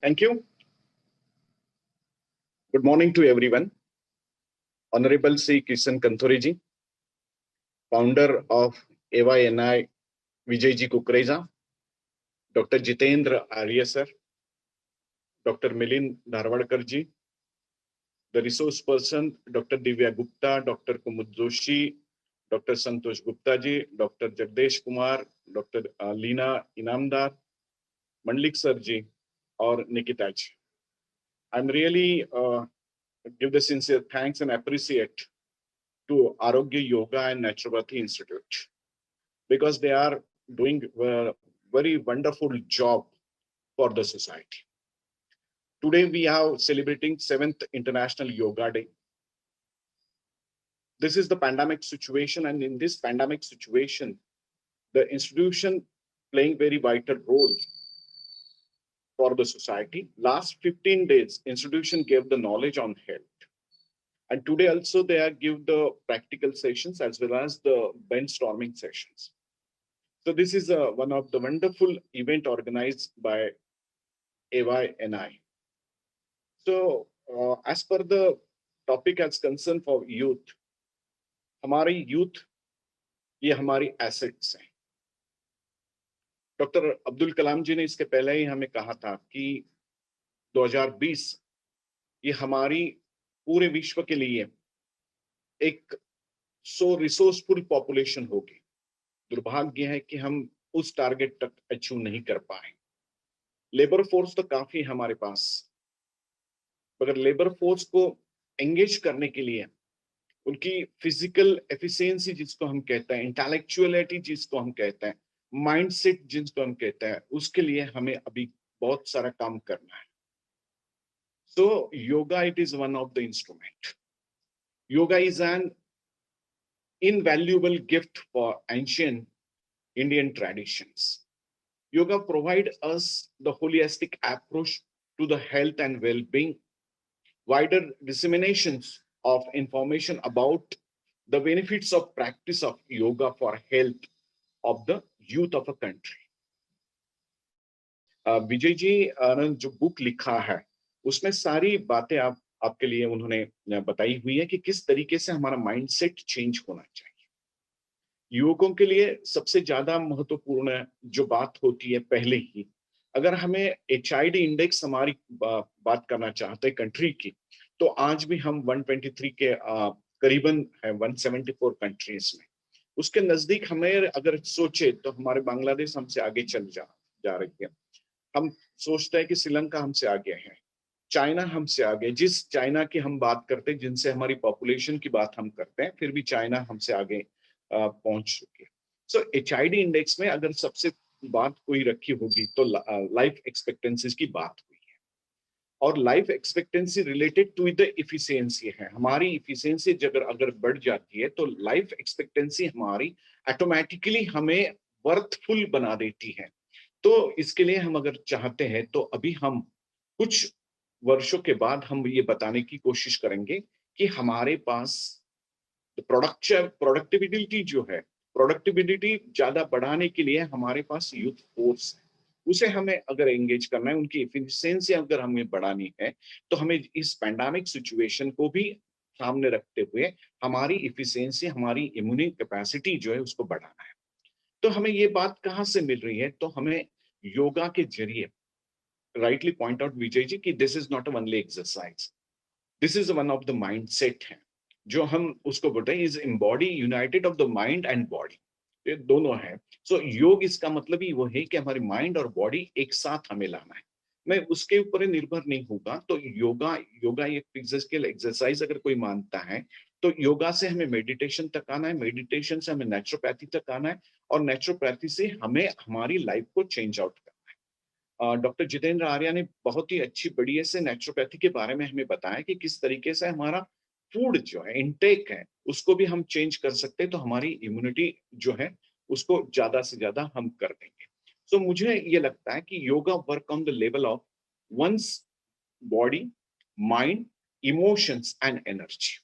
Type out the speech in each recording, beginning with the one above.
Thank you. Good morning to everyone. Honorable Sri Kishan Kanthore founder of AYNI Vijayji Kukreja, Dr. Jitendra Arya sir, Dr. Milind Dharwadkar ji, the resource person Dr. Divya Gupta, Dr. Kumud Joshi, Dr. Santosh Gupta ji, Dr. Jagdesh Kumar, Dr. Leena Inamdar, Mandlik sir ji, और Nikita ji. I'm really give the sincere thanks and appreciate to Arogya Yoga and Naturopathy Institute because they are doing a very wonderful job for the society. Today we are celebrating 7th International Yoga Day. This is the pandemic situation, and in this pandemic situation, the institution playing very vital role for the society. Last 15 days, institution gave the knowledge on health. And today also they are give the practical sessions as well as the brainstorming sessions. So this is one of the wonderful event organized by AYNI. So as per the topic as concern for youth, हमारी youth ये हमारी assets हैं. Doctor Abdul Kalam जी ने इसके पहले ही हमें कहा था कि 2020 ये हमारी पूरे विश्व के लिए एक रिसोर्सफुल पॉपुलेशन होगी. दुर्भाग्य है कि हम उस टारगेट तक अचीव नहीं कर पाए. लेबर फोर्स तो काफी हमारे पास, मगर लेबर फोर्स को एंगेज करने के लिए उनकी फिजिकल एफिशिएंसी जिसको हम कहते हैं, इंटेलेक्चुअलिटी जिसको हम कहते हैं, माइंडसेट जिसको हम कहते हैं, उसके लिए हमें अभी बहुत सारा काम करना है. So yoga it is one of the instrument. Yoga is an invaluable gift for ancient Indian traditions. Yoga provide us the holistic approach to the health and well-being, wider disseminations of information about the benefits of practice of yoga for health of the youth of a country. Vijay ji ने जो book लिखा है उसमें सारी बातें आपके लिए उन्होंने बताई हुई है कि किस तरीके से हमारा माइंडसेट चेंज होना चाहिए. युवकों के लिए सबसे ज्यादा महत्वपूर्ण जो बात होती है, पहले ही अगर हमें HID इंडेक्स हमारी बात करना चाहते हैं कंट्री की, तो आज भी हम 123 के करीबन है 174 कंट्रीज में. उसके नजदीक हमें अगर सोचे तो हमारे बांग्लादेश हमसे आगे चल जा रही है. हम सोचते हैं कि श्रीलंका हमसे आगे है, चाइना हमसे आगे. जिस चाइना की हम बात करते हैं, जिनसे हमारी पॉपुलेशन की बात हम करते हैं, फिर भी चाइना हमसे आगे पहुंच चुकी है. सो HID इंडेक्स में अगर सबसे बात कोई रखी होगी तो लाइफ एक्सपेक्टेंसीज की बात हुई है, और life expectancy related to the efficiency है. हमारी इफिशियंसी अगर बढ़ जाती है तो लाइफ एक्सपेक्टेंसी हमारी ऑटोमेटिकली हमें वर्थफुल बना देती है. तो इसके लिए हम अगर चाहते हैं तो अभी हम कुछ वर्षों के बाद हम ये बताने की कोशिश करेंगे कि हमारे पास प्रोडक्टिविटी जो है, प्रोडक्टिविटी ज्यादा बढ़ाने के लिए हमारे पास यूथ फोर्स है. उसे हमें अगर एंगेज करना है, उनकी एफिशिएंसी अगर हमें बढ़ानी है, तो हमें इस पैंडेमिक सिचुएशन को भी सामने रखते हुए हमारी एफिशिएंसी, हमारी इम्यूनिटी कैपेसिटी जो है उसको बढ़ाना है. तो हमें ये बात कहाँ से मिल रही है? तो हमें योगा के जरिए rightly point out Vijay ji कि this is not only exercise, this is one of the mindset है जो हम उसको बोलते हैं is embody United of the mind and body. ये दोनों है. सो योग इसका मतलब ही वो है कि हमारी माइंड और बॉडी एक साथ हमें लाना है. मैं उसके ऊपर निर्भर नहीं होगा. तो योगा एक फिजिकल एक्सरसाइज अगर कोई मानता है तो योगा से हमें मेडिटेशन तक आना है, मेडिटेशन से हमें नेचुरोपैथी तक आना है, और नेचुरोपैथी से हमें हमारी लाइफ को चेंज आउट करना है. डॉक्टर जितेंद्र आर्या ने बहुत ही अच्छी बढ़िया से नेचुरोपैथी के बारे में हमें बताया कि किस तरीके से हमारा फूड जो है, इनटेक है, उसको भी हम चेंज कर सकते हैं तो हमारी इम्यूनिटी जो है उसको ज्यादा से ज्यादा हम कर देंगे. सो मुझे ये लगता है कि yoga work on the level of one's body, mind, emotions and energy.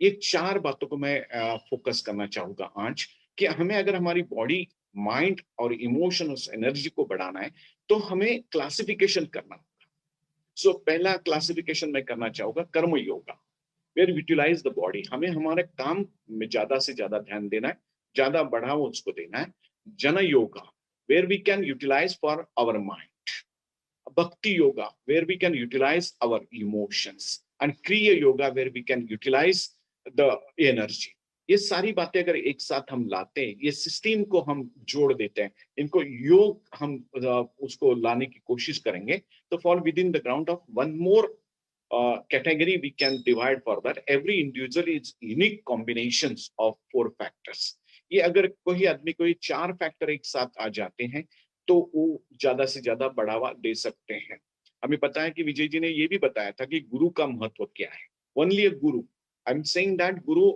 ये चार बातों को मैं फोकस करना चाहूंगा आज कि हमें अगर हमारी बॉडी, माइंड और इमोशन, उस एनर्जी को बढ़ाना है तो हमें क्लासिफिकेशन करना होगा. सो पहला क्लासिफिकेशन मैं करना चाहूंगा karma yoga, where utilize the body. हमें हमारे काम में ज्यादा से ज्यादा ध्यान देना है, ज्यादा बढ़ावा उसको देना है। जन yoga, where we can utilize for our mind. Bhakti yoga, where we can utilize our emotions, and Kriya yoga, where we can utilize the energy. ये सारी बातें अगर एक साथ हम लाते हैं, ये सिस्टम को हम जोड़ देते हैं, इनको योग हम उसको लाने की कोशिश करेंगे, तो fall with in the ground of one more category we can divide for that. Every individual is unique combinations of 4 factors. ये अगर कोई आदमी कोई 4 फैक्टर एक साथ आ जाते हैं तो वो ज्यादा से ज्यादा बढ़ावा दे सकते हैं। हमें पता है कि विजय जी ने ये भी बताया था कि गुरु का महत्व क्या है। Only a Guru, I am saying that Guru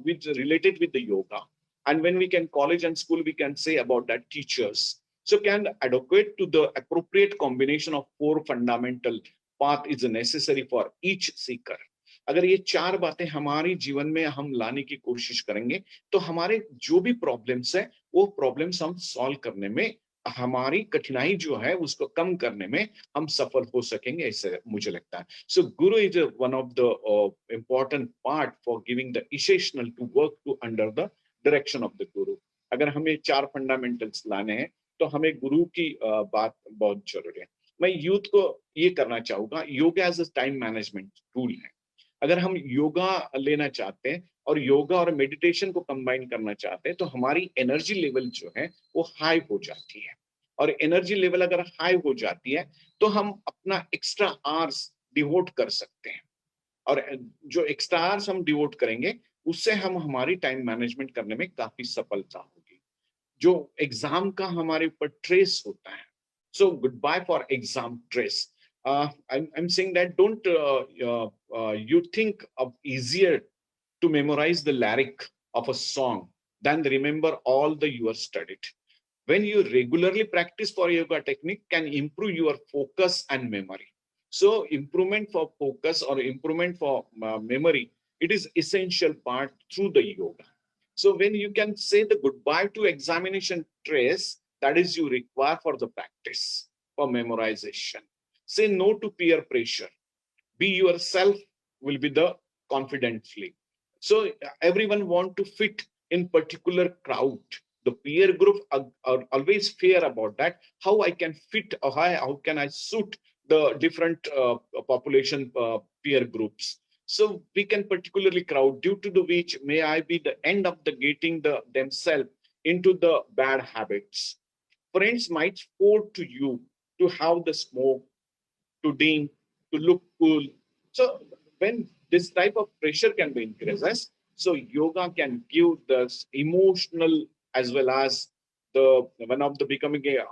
with related with the yoga, and when we can college and school we can say about that teachers, so can adequate to the appropriate combination of 4 fundamental path is necessary for each seeker। अगर ये 4 बातें हमारी जीवन में हम लाने की कोशिश करेंगे तो हमारे जो भी प्रॉब्लम्स है वो प्रॉब्लम्स हम सॉल्व करने में, हमारी कठिनाई जो है उसको कम करने में हम सफल हो सकेंगे, ऐसे मुझे लगता है। So guru is one of the important part for giving the essential to work to under the direction of the guru. अगर हमें 4 फंडामेंटल्स लाने हैं तो हमें गुरु की बात बहुत जरूरी है। मैं यूथ को ये करना चाहूंगा, yoga as a time management tool है। अगर हम योगा लेना चाहते हैं और योगा और मेडिटेशन को कंबाइन करना चाहते हैं तो हमारी एनर्जी लेवल जो है वो हाई हो जाती है। और एनर्जी लेवल अगर हाई हो जाती है तो हम अपना एक्स्ट्रा आवर्स डिवोट कर सकते हैं। और जो एक्स्ट्रा आवर्स हम डिवोट करेंगे उससे हम हमारी टाइम मैनेजमेंट करने में काफी सफलता होगी। जो एग्जाम का हमारे ऊपर ट्रेस होता है, so good bye for exam stress. I'm saying that don't you think of easier to memorize the lyric of a song than remember all the you are studied. When you regularly practice for yoga technique can improve your focus and memory. So improvement for focus or improvement for memory, it is essential part through the yoga. So when you can say the goodbye to examination stress, that is you require for the practice for memorization. Say no to peer pressure. Be yourself will be the confidently. So everyone want to fit in particular crowd. The peer group are always fear about that. How I can fit or how can I suit the different population peer groups. So we can particularly crowd due to the which may I be the end of the getting the themselves into the bad habits. Friends might force to you to have the smoke, to drink, to look cool. So when this type of pressure can be increases, so yoga can give the emotional as well as the one of the becoming a,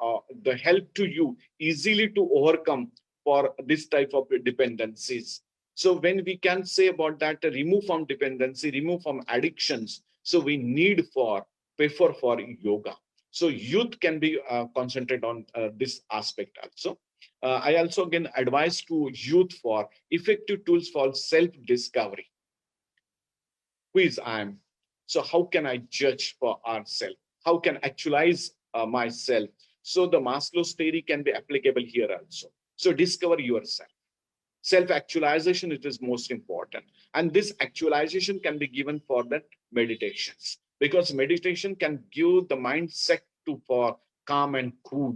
the help to you easily to overcome for this type of dependencies. So when we can say about that, remove from dependency, remove from addictions. So we need for prefer for yoga. So youth can be concentrate on this aspect also. I also again advise to youth for effective tools for self-discovery. Who is I am? So how can I judge for ourselves? How can actualize myself? So the Maslow's theory can be applicable here also. So discover yourself. Self-actualization it is most important. And this actualization can be given for the meditations. Because meditation can give the mindset to for calm and cool.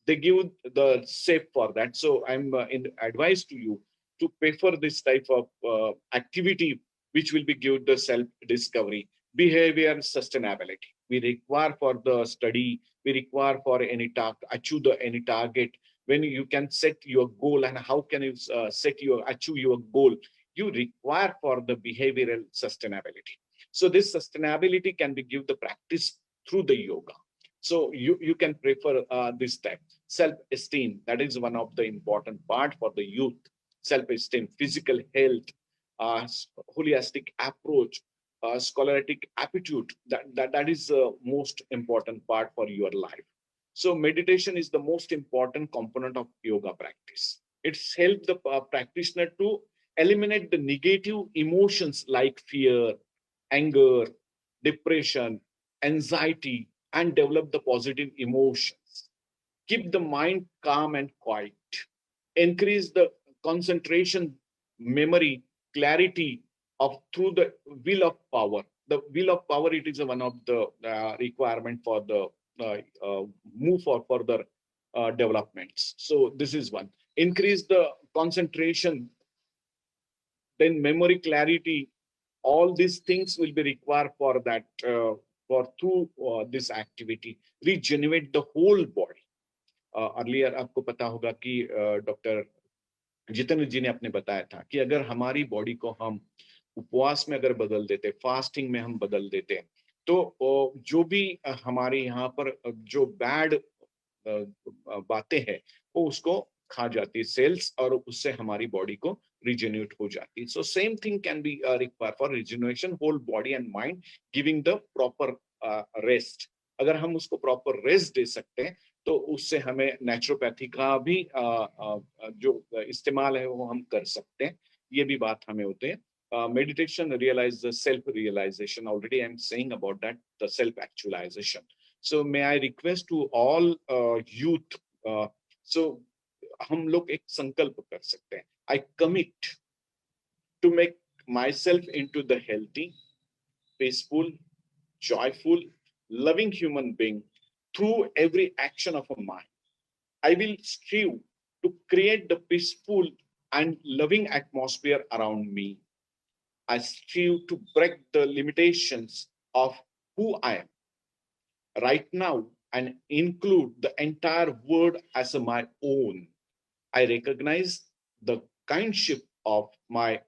They give the shape for that. So I'm in advice to you to prefer this type of activity which will be give the self-discovery. Behavior sustainability. We require for the study, we require for any task, achieve the any target. When you can set your goal and how can you set your achieve your goal, you require for the behavioral sustainability. So this sustainability can be give the practice through the yoga. So you can prefer this type. Self-esteem, that is one of the important part for the youth. Self-esteem, physical health, holistic approach, scholastic aptitude, that is the most important part for your life. So meditation is the most important component of yoga practice. It's helped the practitioner to eliminate the negative emotions like fear, anger, depression, anxiety, and develop the positive emotions. Keep the mind calm and quiet. Increase the concentration, memory, clarity of through the will of power. The will of power, it is one of the requirement for the move for further developments. So this is one. Increase the concentration, then memory, clarity. All these things will be required for that for through this activity. Regenerate the whole body. Earlier आपको पता होगा कि doctor Jitendra जी ने आपने बताया था कि अगर हमारी बॉडी को हम उपवास में अगर बदल देते, फास्टिंग में हम बदल देते, तो जो भी हमारे यहाँ पर जो बैड बातें हैं वो उसको खा जाती है सेल्स, और उससे हमारी बॉडी को रिजेन्यूट हो जाती है. So same thing can be require for rejuvenation whole body and mind, giving the proper rest. अगर हम उसको प्रॉपर रेस्ट दे सकते हैं तो उससे हमें नेचुरोपैथी का भी जो इस्तेमाल है वो हम कर सकते हैं. ये भी बात हमें होते हैं. Meditation realize the self realization. Already I'm saying about that, the self actualization. So may I request to all youth, so हम लोग एक संकल्प कर सकते हैं. I commit to make myself into the healthy, peaceful, joyful, loving human being through every action of a mind. I will strive to create the peaceful and loving atmosphere around me. I strive to break the limitations of who I am right now and include the entire world as my own. I recognize the kindship of my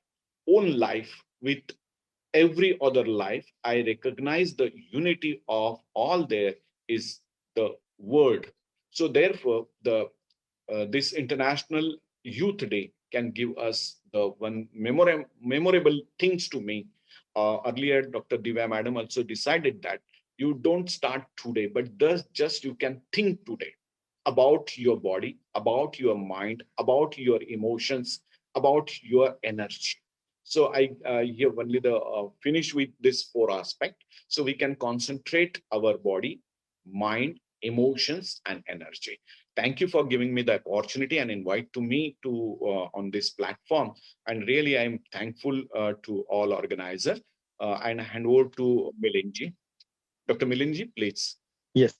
own life with every other life. I recognize the unity of all there is the world. So therefore, this International Youth Day can give us the one memorable things to me. Earlier, Dr. Divya Madam also decided that you don't start today, but just you can think today about your body, about your mind, about your emotions, about your energy. So I here only the finish with this four aspect. So we can concentrate our body, mind, emotions, and energy. Thank you for giving me the opportunity and invite to me to on this platform. And really, I'm thankful to all organizers. And hand over to Milinji. Dr. Milinji, please. Yes.